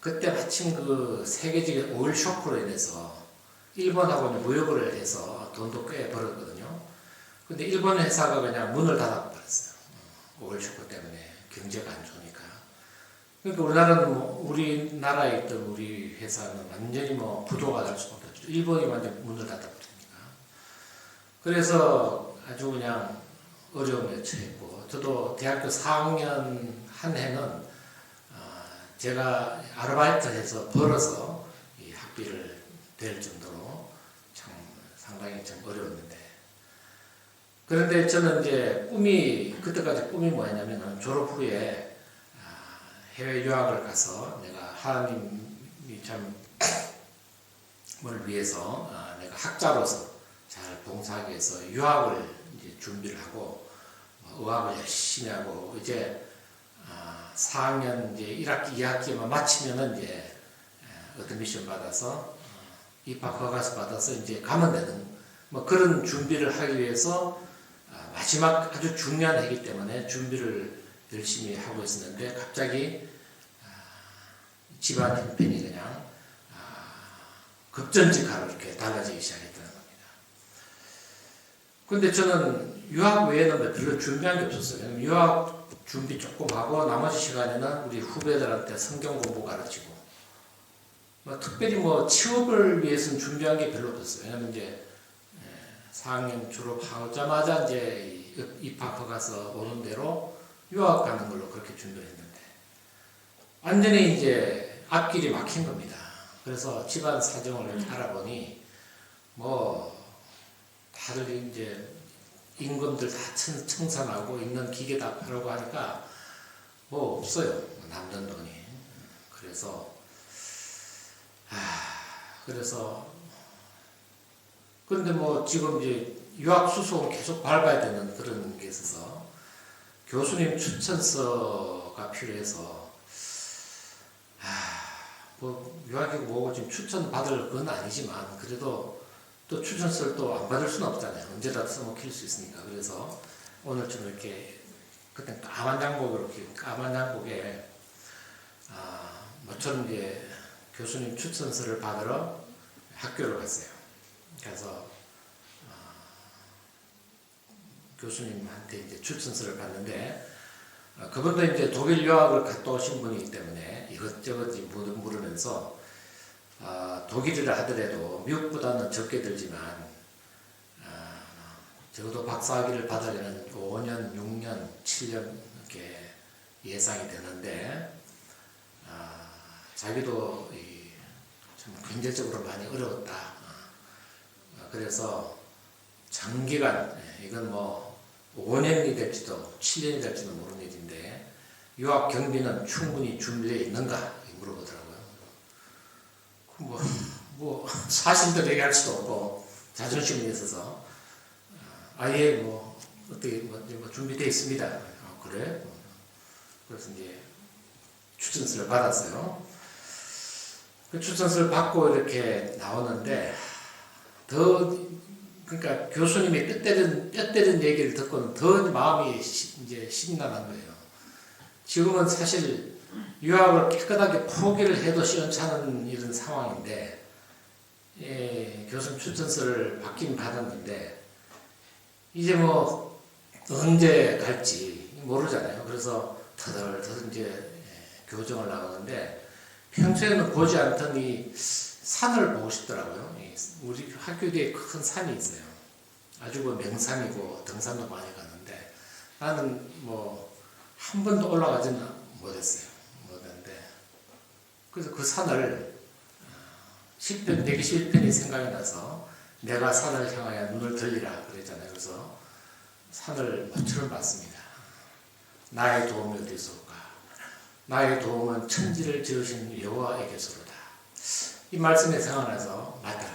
A: 그때 마침 그 세계적인 오일 쇼크로 인해서 일본하고 무역을 해서 돈도 꽤 벌었거든요. 근데 일본 회사가 그냥 문을 닫아버렸어요. 오일 쇼크 때문에 경제가 안 좋으니까. 그러니까 우리나라에 있던 우리 회사는 완전히 뭐 부도가 날 수밖에 없죠. 일본이 완전 문을 닫아버리니까. 그래서 아주 그냥 어려움에 처했고, 저도 대학교 4학년 한 해는 제가 아르바이트해서 벌어서 이 학비를 댈 정도로 참 상당히 좀 어려웠는데, 그런데 저는 이제 그때까지 꿈이 뭐였냐면 졸업 후에 해외 유학을 가서 내가 하나님이 참 뭘 위해서 내가 학자로서 잘 봉사하기 위해서 유학을 이제 준비를 하고 의학을 열심히 하고 이제 4학년 이제 1학기, 2학기만 마치면은 이제 어드미션 받아서 입학 허가서 받아서 이제 가면 되는 뭐 그런 준비를 하기 위해서 마지막 아주 중요한 해이기 때문에 준비를 열심히 하고 있었는데 갑자기 집안 형편이 그냥 급전직하로 이렇게 달라지기 시작했다는 겁니다. 근데 저는 유학 외에는 별로 준비한 게 없었어요. 유학 준비 조금 하고 나머지 시간에는 우리 후배들한테 성경 공부 가르치고 특별히 취업을 위해서는 준비한 게 별로 없었어요. 왜냐면 이제 4학년 졸업하자마자 이제 입학 허가서 오는 대로 유학 가는 걸로 그렇게 준비를 했는데 완전히 이제 앞길이 막힌 겁니다. 그래서 집안 사정을 알아보니 다들 이제 임금들 다 청산하고 있는 기계 다 팔고 하니까 없어요. 남는 돈이. 그런데 지금 이제 유학 수속은 계속 밟아야 되는 그런 게 있어서 교수님 추천서가 필요해서 유학이고 뭐고 지금 추천 받을 건 아니지만 그래도 또 추천서를 또 안 받을 수는 없잖아요. 언제라도 써먹힐 수 있으니까. 그래서 오늘처럼 이렇게 그때 까만 장복에 모처럼 이제 교수님 추천서를 받으러 학교를 갔어요. 그래서 교수님한테 이제 추천서를 받는데 그분도 이제 독일 유학을 갔다 오신 분이기 때문에 이것저것 물으면서 독일이라 하더라도 미국보다는 적게 들지만 적어도 박사학위를 받으려면 5년, 6년, 7년 이렇게 예상이 되는데 자기도 참 경제적으로 많이 어려웠다. 그래서 장기간 이건 5년이 될지도 7년이 될지도 모르는 일인데 유학 경비는 충분히 준비되어 있는가 물어보더라고요. 사실대로 얘기할 수도 없고 자존심이 있어서 아예 어떻게 준비되어 있습니다. 그래? 그래서 이제 추천서를 받았어요. 그 추천서를 받고 이렇게 나오는데 그러니까 교수님이 뼈 때리는 얘기를 듣고는 더 마음이 이제 심란한 거예요. 지금은 사실 유학을 깨끗하게 포기를 해도 시원찮은 이런 상황인데 교수님 추천서를 받긴 받았는데 이제 언제 갈지 모르잖아요. 그래서 터덜터덜 이제 교정을 나가는데 평소에는 보지 않던 이 산을 보고 싶더라고요. 우리 학교 뒤에 큰 산이 있어요. 아주 명산이고 등산도 많이 가는데 나는 한 번도 올라가지는 못했어요. 그래서 그 산을 되게 실편이 생각이 나서 내가 산을 향하여 눈을 들리라 그랬잖아요. 그래서 산을 모처럼 봤습니다. 나의 도움이 어디서 올까? 나의 도움은 천지를 지으신 여호와에게서로다. 이 말씀에 생각나서 맞다.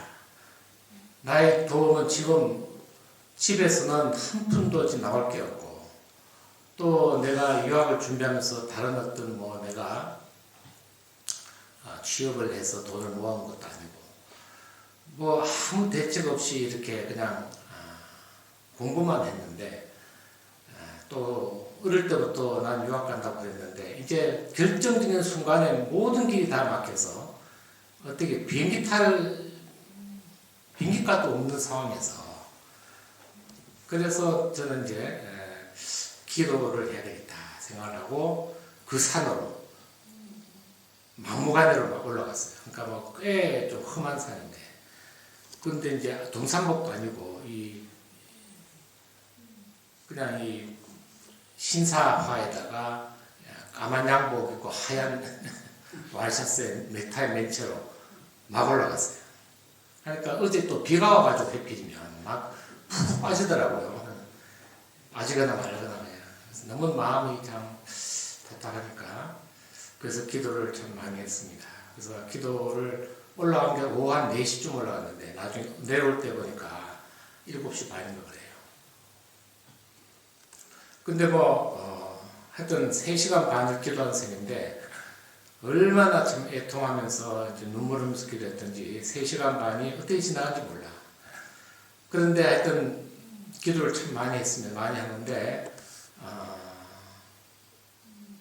A: 나의 도움은 지금 집에서는 한 푼도 지금 나올 게 없고 또 내가 유학을 준비하면서 다른 어떤 내가 취업을 해서 돈을 모아온 것도 아니고 아무 대책 없이 이렇게 그냥 공부만 했는데 또 어릴 때부터 난 유학 간다고 그랬는데 이제 결정적인 순간에 모든 길이 다 막혀서 어떻게 비행기값도 없는 상황에서 그래서 저는 이제 기도를 해야 되겠다 생각을 하고 그 산으로 막무가내로 올라갔어요. 그러니까 뭐 꽤 좀 험한 산인데 근데 이제 동산복도 아니고 그냥 이 신사화에다가 까만 양복 입고 하얀 와이셔츠에 넥타이 맨 채로 막 올라갔어요. 그러니까 어제 또 비가 와가지고 해필이면 막 푹 빠지더라고요. 아지거나 말거나 그냥. 그래서 너무 마음이 참 답답하니까 그래서 기도를 참 많이 했습니다. 그래서 기도를 올라간 게 오후 한 4시쯤 올라갔는데 나중에 내려올 때 보니까 7시 반인 거 그래요. 근데 하여튼 3시간 반을 기도한 셈인데 얼마나 참 애통하면서 이제 눈물 흘리면서 기도했던지 3시간 반이 어떻게 지나간지 몰라. 그런데 하여튼 기도를 참 많이 했습니다. 많이 하는데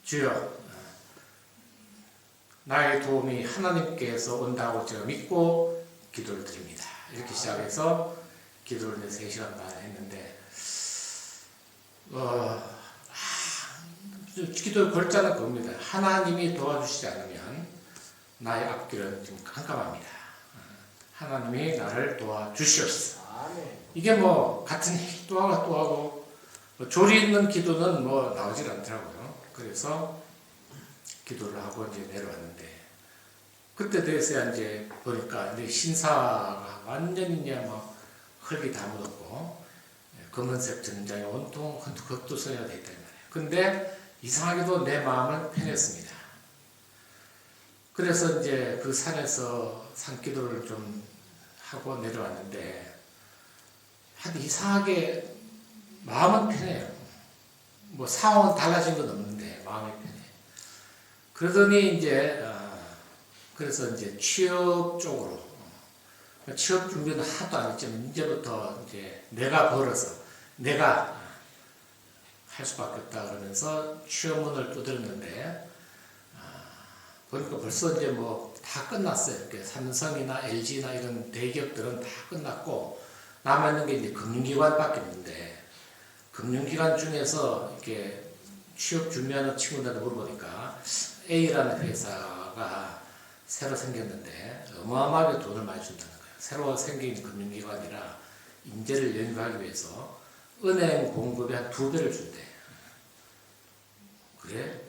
A: 주여 나의 도움이 하나님께서 온다고 제가 믿고 기도를 드립니다. 이렇게 시작해서 기도를 3시간 반 했는데 기도의 골자는 그겁니다. 하나님이 도와주시지 않으면 나의 앞길은 좀 깜깜합니다. 하나님이 나를 도와주시옵소서. 이게 같은 얘기 또 하고 조리 있는 기도는 나오질 않더라고요. 그래서 기도를 하고 이제 내려왔는데 그때 돼서야 이제 보니까 이제 신사가 완전히 이제 흙이 다 묻었고 검은색 전장에 온통 겉두성이가 되어 있단 말이에요. 근데 이상하게도 내 마음은 편했습니다. 그래서 이제 그 산에서 산기도를 좀 하고 내려왔는데 하여튼 이상하게 마음은 편해요. 상황은 달라진 건 없는데 마음이 편해요. 그러더니 그래서 이제 취업 쪽으로 취업 준비는 하나도 안 했지만 이제부터 이제 내가 벌어서 내가 할 수밖에 없다 그러면서 취업문을 두드렸는데 보니까 벌써 이제 다 끝났어요. 이렇게 삼성이나 LG나 이런 대기업들은 다 끝났고 남아있는 게 이제 금융기관밖에 없는데 금융기관 중에서 이렇게 취업 준비하는 친구들한테 물어보니까 A라는 회사가 새로 생겼는데 어마어마하게 돈을 많이 준다는 거예요. 새로 생긴 금융기관이라 인재를 영입하기 위해서 은행 공급의 한 2배를 준대. 그래?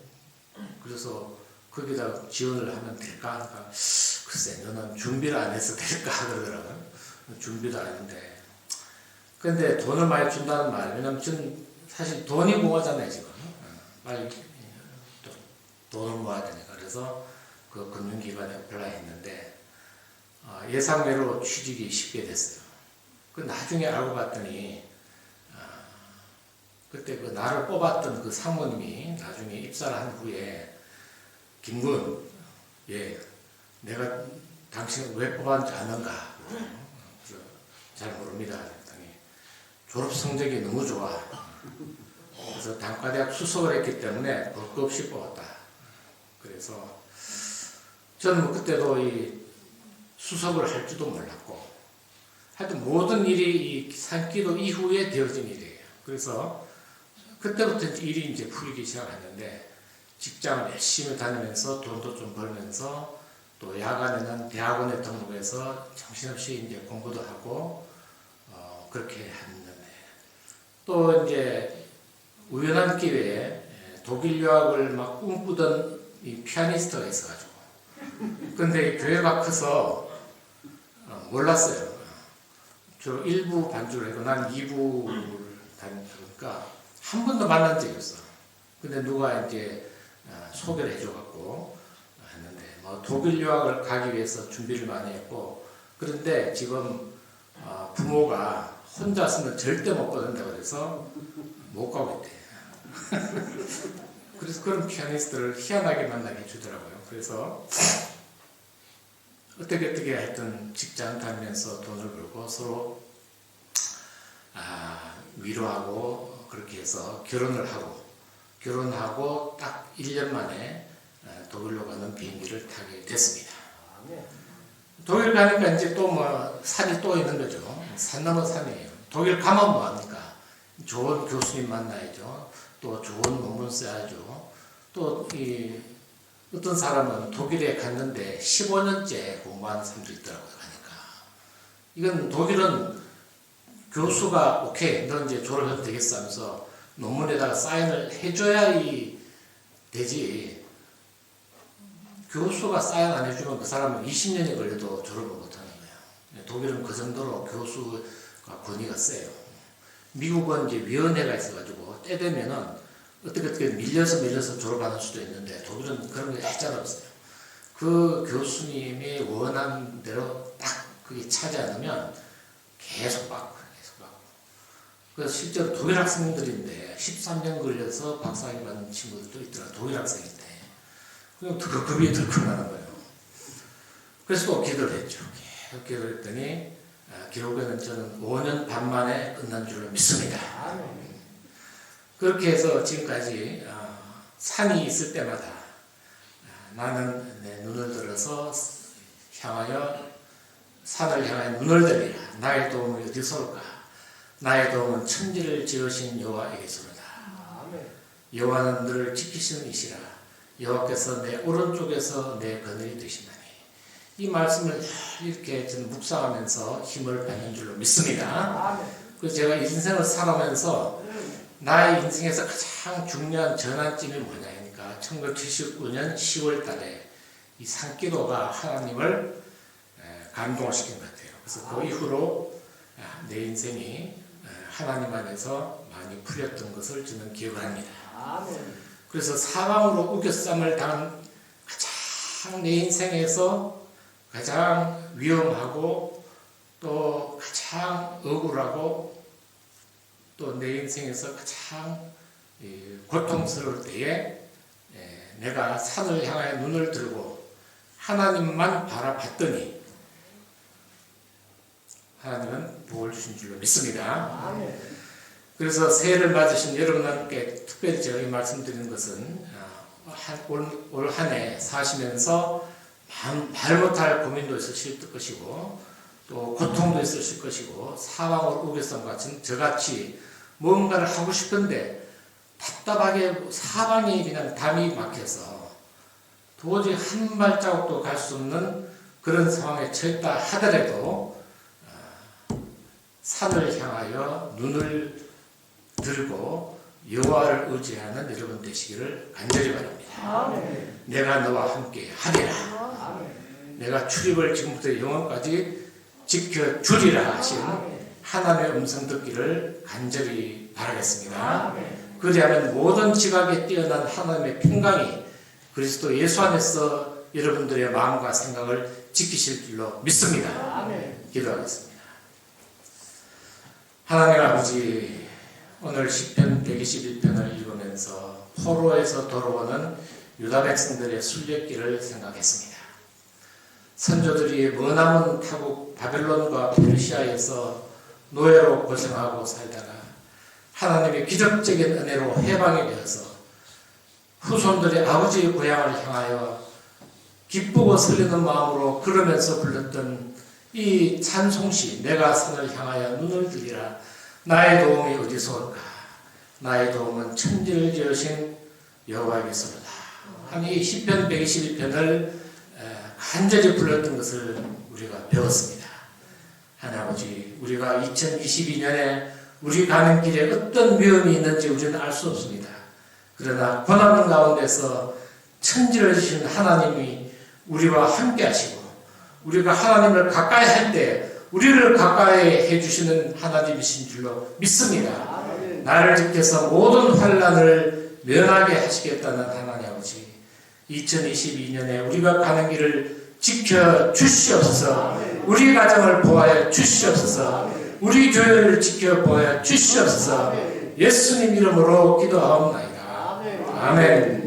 A: 그래서 거기다 지원을 하면 될까? 그러니까 글쎄 너는 준비를 안 해서 될까? 그러더라고요. 준비도 아닌데. 근데 돈을 많이 준다는 말, 왜냐면 지금 사실 돈이 모아잖아요, 지금. 빨리 돈을 모아야 되니까. 그래서 그 금융기관에 어플라이 했는데, 예상외로 취직이 쉽게 됐어요. 그 나중에 알고 봤더니, 그때 그 나를 뽑았던 그 상무님이 나중에 입사를 한 후에, 김군, 내가 당신을 왜 뽑았는지 아는가? 잘 모릅니다. 졸업 성적이 너무 좋아. 그래서 단과대학 수석을 했기 때문에 볼 거 없이 뽑았다. 그래서 저는 그때도 이 수석을 할 줄도 몰랐고 하여튼 모든 일이 이 산기도 이후에 되어진 일이에요. 그래서 그때부터 일이 이제 풀리기 시작했는데 직장을 열심히 다니면서 돈도 좀 벌면서 또 야간에는 대학원에 등록해서 정신없이 이제 공부도 하고 그렇게 했는데 또 이제 우연한 기회에 독일 유학을 막 꿈꾸던 이 피아니스트가 있어가지고 근데 교회가 커서 몰랐어요. 저 1부 반주를 했고 난 2부를 다니니까 한 번도 만난 적이 없어. 근데 누가 이제 소개를 해줘갖고 했는데 독일 유학을 가기 위해서 준비를 많이 했고 그런데 지금 부모가 혼자서는 절대 못 가는다고 그래서 못 가고 있대. 그래서 그런 피아니스트를 희한하게 만나게 해주더라고요. 그래서 어떻게 하여튼 직장 다니면서 돈을 벌고 서로 위로하고 그렇게 해서 결혼하고 딱 1년 만에 독일로 가는 비행기를 타게 됐습니다. 독일 가니까 이제 또 뭐 산이 또 있는 거죠. 산 넘어 산이에요. 독일 가면 뭐 합니까? 좋은 교수님 만나야죠. 또 좋은 논문 써야죠. 또 어떤 사람은 독일에 갔는데 15년째 공부하는 사람도 있더라고요. 가니까 이건 독일은 교수가 오케이 너 이제 졸업해도 되겠어 하면서 논문에다가 사인을 해줘야 되지. 교수가 사인 안 해주면 그 사람은 20년이 걸려도 졸업을 못하는 거예요. 독일은 그 정도로 교수가 권위가 세요. 미국은 이제 위원회가 있어가지고 때 되면은 어떻게 밀려서 졸업하는 수도 있는데 독일은 그런 게 하나도 없어요. 그 교수님이 원하는 대로 딱 그게 차지 않으면 계속 받고. 그래서 실제로 독일 학생들인데 13년 걸려서 박사학위 받는 친구들도 있더라. 독일 학생인데. 그냥 그 급이 들컥나는 거예요. 그래서 또 기도를 했죠. 계속 기도를 했더니 결국에는 저는 5년 반 만에 끝난 줄로 믿습니다. 그렇게 해서 지금까지 산이 있을 때마다 나는 내 눈을 들어서 산을 향하여 눈을 들이라. 나의 도움이 어디서 올까? 나의 도움은 천지를 지으신 여호와에게서로다. 여호와는 너를 지키시는 이시라. 여호와께서 내 오른쪽에서 내 그늘이 되시나니. 이 말씀을 이렇게 저는 묵상하면서 힘을 받는 줄로 믿습니다. 그래서 제가 인생을 살아가면서 나의 인생에서 가장 중요한 전환점이 뭐냐니까 1979년 10월 달에 이 산기도가 하나님을 감동시킨 것 같아요. 그래서 그 이후로 내 인생이 하나님 안에서 많이 풀렸던 것을 저는 기억을 합니다. 그래서 사방으로 우겨쌈을 당한 가장 내 인생에서 가장 위험하고 또 가장 억울하고 또 내 인생에서 가장 고통스러울 때에 내가 산을 향하여 눈을 들고 하나님만 바라봤더니 하나님은 복을 주신 줄로 믿습니다. 그래서 새해를 맞으신 여러분께 특별히 제가 이 말씀드리는 것은 올 한 해 사시면서 말 못할 고민도 있으실 것이고 또 고통도 있으실 것이고 사방으로 우겨쌈 같은 저같이 뭔가를 하고 싶은데 답답하게 사방이 그냥 담이 막혀서 도저히 한 발자국도 갈 수 없는 그런 상황에 처했다 하더라도 산을 향하여 눈을 들고 여호와를 의지하는 여러분 되시기를 간절히 바랍니다. 내가 너와 함께 하리라. 내가 출입을 지금부터 영원까지 지켜주리라 하신 하나님의 음성 듣기를 간절히 바라겠습니다. 그리하면 모든 지각에 뛰어난 하나님의 평강이 그리스도 예수 안에서 여러분들의 마음과 생각을 지키실 줄로 믿습니다. 기도하겠습니다. 하나님 아버지, 오늘 시편 121편을 읽으면서 포로에서 돌아오는 유다 백성들의 순례길을 생각했습니다. 선조들이 머나먼 타국 바벨론과 페르시아에서 노예로 고생하고 살다가 하나님의 기적적인 은혜로 해방이 되어서 후손들이 아버지의 고향을 향하여 기쁘고 설레는 마음으로 걸으면서 불렀던 이 찬송시, 내가 산을 향하여 눈을 들이라. 나의 도움이 어디서 올까? 나의 도움은 천지를 지으신 여호와에게서로다. 이 시편 121편을 간절히 불렀던 것을 우리가 배웠습니다. 하나님 아버지, 우리가 2022년에 우리 가는 길에 어떤 위험이 있는지 우리는 알 수 없습니다. 그러나 고난 가운데서 천지를 지으신 하나님이 우리와 함께 하시고 우리가 하나님을 가까이 할 때 우리를 가까이 해주시는 하나님이신 줄로 믿습니다. 나를 지켜서 모든 환난을 면하게 하시겠다는 하나님 아버지, 2022년에 우리가 가는 길을 지켜주시옵소서. 우리 가정을 보호하여 주시옵소서. 우리 교회를 지켜보아 주시옵소서. 예수님 이름으로 기도하옵나이다. 아멘.